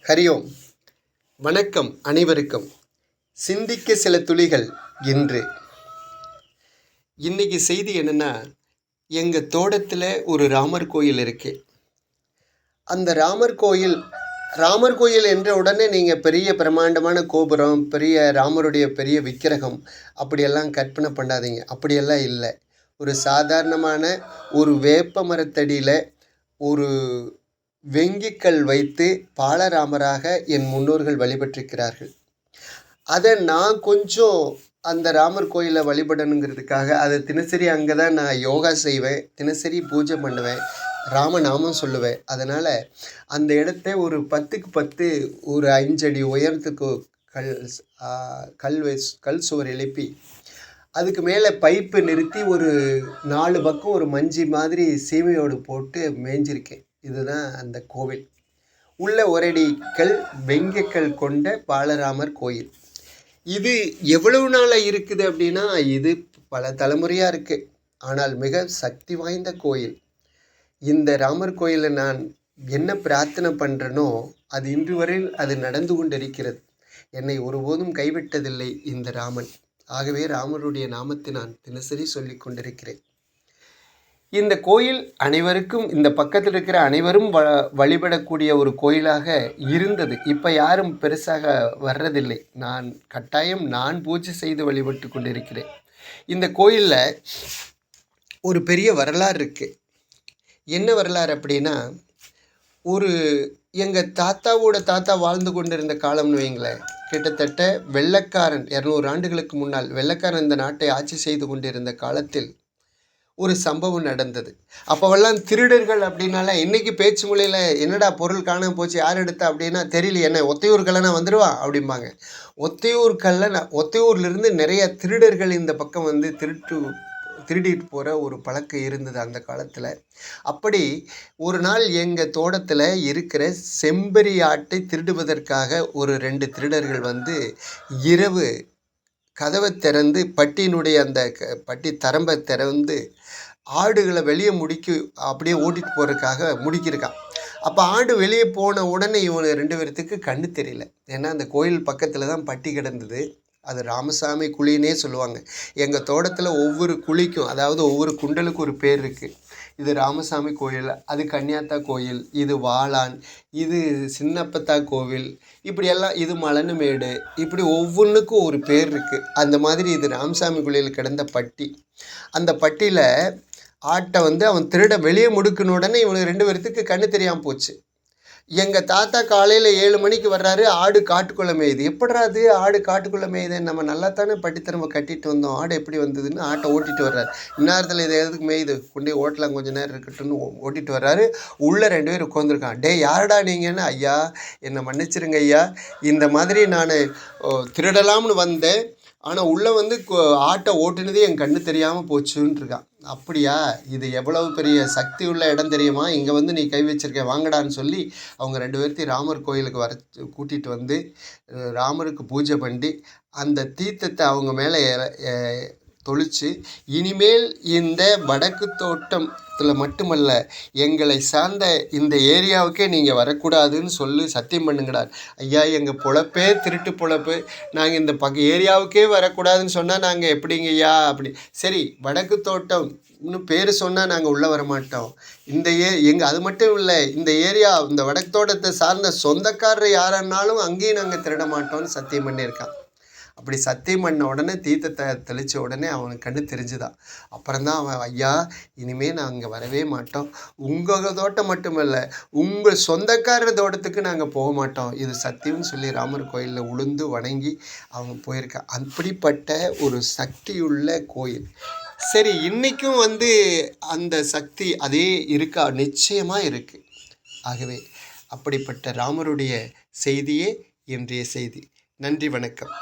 ஹரியோம். வணக்கம் அனைவருக்கும். சிந்திக்க சில துளிகள். இன்னைக்கு செய்தி என்னென்னா, எங்கள் தோட்டத்தில் ஒரு ராமர் கோயில் இருக்கு. அந்த ராமர் கோயில் என்ற உடனே நீங்கள் பெரிய பிரம்மாண்டமான கோபுரம், பெரிய ராமருடைய பெரிய விக்கிரகம் அப்படியெல்லாம் கற்பனை பண்ணாதீங்க. அப்படியெல்லாம் இல்லை. ஒரு சாதாரணமான ஒரு வேப்ப மரத்தடியில் ஒரு வெங்கிக்கல் வைத்து பாலராமராக என் முன்னோர்கள் வழிபட்டிருக்கிறார்கள். அதை நான் கொஞ்சம் அந்த ராமர் கோயிலை வழிபடணுங்கிறதுக்காக அதை தினசரி அங்கே தான் நான் யோகா செய்வேன், தினசரி பூஜை பண்ணுவேன், ராமநாமம் சொல்லுவேன். அதனால் அந்த இடத்த ஒரு 10க்கு 10 ஒரு 5 அடி உயரத்துக்கு கல் சுவர் எழுப்பி அதுக்கு மேலே பைப்பு நிறுத்தி ஒரு 4 பக்கம் ஒரு மஞ்சி மாதிரி சீமையோடு போட்டு மேய்ஞ்சிருக்கேன். இதுதான் அந்த கோவில். உள்ள ஒரடி வெங்கக்கல் கொண்ட பாலராமர் கோயில். இது எவ்வளவு நாளாக இருக்குது அப்படின்னா, இது பல தலைமுறையாக இருக்குது. ஆனால் மிக சக்தி வாய்ந்த கோயில். இந்த ராமர் கோயிலை நான் என்ன பிரார்த்தனை பண்ணுறேனோ அது இன்று வரையில் அது நடந்து கொண்டிருக்கிறது. என்னை ஒருபோதும் கைவிட்டதில்லை இந்த ராமன். ஆகவே ராமருடைய நாமத்தை நான் தினசரி சொல்லி கொண்டிருக்கிறேன். இந்த கோயில் அனைவருக்கும், இந்த பக்கத்தில் இருக்கிற அனைவரும் வழிபடக்கூடிய ஒரு கோயிலாக இருந்தது. இப்போ யாரும் பெருசாக வர்றதில்லை. நான் பூஜை செய்து வழிபட்டு கொண்டிருக்கிறேன். இந்த கோயிலில் ஒரு பெரிய வரலாறு இருக்குது. என்ன வரலாறு அப்படின்னா, எங்கள் தாத்தாவோட தாத்தா வாழ்ந்து கொண்டிருந்த காலம்னு வைங்களேன், கிட்டத்தட்ட வெள்ளைக்காரன் 200 ஆண்டுகளுக்கு முன்னால் வெள்ளைக்காரன் இந்த நாட்டை ஆட்சி செய்து கொண்டிருந்த காலத்தில் ஒரு சம்பவம் நடந்தது. அப்போவெல்லாம் திருடர்கள் அப்படின்னால இன்றைக்கி பேச்சு மொழியில் என்னடா பொருள் காணாமல் போச்சு, யார் எடுத்தா அப்படின்னா தெரியல, என்ன ஒத்தையூர் கல்லனா வந்துடுவா அப்படிம்பாங்க. ஒத்தையூர்லேருந்து நிறைய திருடர்கள் இந்த பக்கம் வந்து திருடிட்டு போகிற ஒரு பழக்கம் இருந்தது அந்த காலத்தில். அப்படி ஒரு நாள் எங்கள் தோட்டத்தில் இருக்கிற செம்பரி ஆட்டை திருடுவதற்காக ஒரு 2 திருடர்கள் வந்து இரவு கதவை திறந்து பட்டியினுடைய அந்த பட்டி தரம்பை திறந்து ஆடுகளை வெளியே அப்படியே ஓட்டிகிட்டு போகிறதுக்காக முடிக்கிருக்கான். அப்போ ஆடு வெளியே போன உடனே இவங்க 2 பேர்த்துக்கு கண்ணு தெரியல. ஏன்னா அந்த கோயில் பக்கத்தில் தான் பட்டி கிடந்தது. அது ராமசாமி குழின்னே சொல்லுவாங்க. எங்கள் தோட்டத்தில் ஒவ்வொரு குழிக்கும், அதாவது ஒவ்வொரு குண்டலுக்கும் ஒரு பேர் இருக்குது. இது ராமசாமி கோயில், அது கன்னியாத்தா கோயில், இது வாளான், இது சின்னப்பத்தா கோவில், இப்படியெல்லாம் இது மலனுமேடு, இப்படி ஒவ்வொன்றுக்கும் ஒரு பேர் இருக்குது. அந்த மாதிரி இது ராமசாமி கோயிலில் கிடந்த பட்டி. அந்த பட்டியில் ஆட்டை வந்து அவன் திருட வெளியே முடுக்கின உடனே இவனுக்கு 2 பேர்த்துக்கு கண்ணு தெரியாமல் போச்சு. எங்கள் தாத்தா காலையில் 7 மணிக்கு வர்றாரு, ஆடு காட்டுக்குள்ளே மேயுது. எப்படா அது ஆடு காட்டுக்குள்ளே மேயுது, நம்ம நல்லா தானே பட்டித்திறமை கட்டிட்டு வந்தோம், ஆடு எப்படி வந்ததுன்னு ஆட்டை ஓட்டிகிட்டு வர்றாரு. இந்நேரத்தில் இது எதுக்கு மேயுது, கொண்டே ஓட்டலாம் கொஞ்சம் நேரம் இருக்கட்டும்னு ஓட்டிகிட்டு வர்றாரு. உள்ளே 2 பேர் உட்காந்துருக்கான். டே யாரடா நீங்கன்னு, ஐயா என்னை மன்னிச்சிருங்க ஐயா, இந்த மாதிரி நான் திருடலாம்னு வந்தேன், ஆனால் உள்ளே வந்து ஆட்டை ஓட்டுனதே என் கண்ணு தெரியாமல் போச்சுன்னு இருக்கான். அப்படியா, இது எவ்வளவு பெரிய சக்தி உள்ள இடம் தெரியுமா, இங்கே வந்து நீ கை வச்சிருக்க, வாங்கடான்னு சொல்லி அவங்க 2 பேர்த்தையும் ராமர் கோயிலுக்கு கூட்டிகிட்டு வந்து ராமருக்கு பூஜை பண்ணி அந்த தீர்த்தத்தை அவங்க மேலே தொளிச்சு, இனிமேல் இந்த வடக்கு தோட்டத்தில் மட்டுமல்ல எங்களை சார்ந்த இந்த ஏரியாவுக்கே நீங்கள் வரக்கூடாதுன்னு சொல்லி சத்தியம் பண்ணுங்கடா. ஐயா எங்கள் பொழப்பே திருட்டு பொழப்பு, நாங்கள் இந்த ஏரியாவுக்கே வரக்கூடாதுன்னு சொன்னால் நாங்கள் எப்படிங்க ஐயா அப்படி. சரி, வடக்கு தோட்டம் இன்னும் பேர் சொன்னால் நாங்கள் உள்ளே வரமாட்டோம். அது மட்டும் இல்லை, இந்த ஏரியா இந்த வடக்கு தோட்டத்தை சார்ந்த சொந்தக்காரர் யாரானாலும் அங்கேயும் நாங்கள் திருட மாட்டோம்னு சத்தியம் பண்ணியிருக்கான். அப்படி சத்தியம் பண்ண உடனே தீர்த்தத்தை தெளித்த உடனே அவனுக்கு கண்ணு தெரிஞ்சுதான். அப்புறம்தான் அவன், ஐயா இனிமேல் நாங்கள் வரவே மாட்டோம், உங்கள் தோட்டம் மட்டுமல்ல உங்கள் சொந்தக்காரர் தோட்டத்துக்கு நாங்கள் போக மாட்டோம், இது சத்தியம்னு சொல்லி ராமர் கோயிலில் உளுந்து வணங்கி அவன் போயிருக்கான். அப்படிப்பட்ட ஒரு சக்தியுள்ள கோயில். சரி, இன்றைக்கும் வந்து அந்த சக்தி அதே இருக்கா? நிச்சயமாக இருக்குது. ஆகவே அப்படிப்பட்ட ராமருடைய செய்தியே இன்றைய செய்தி. நன்றி, வணக்கம்.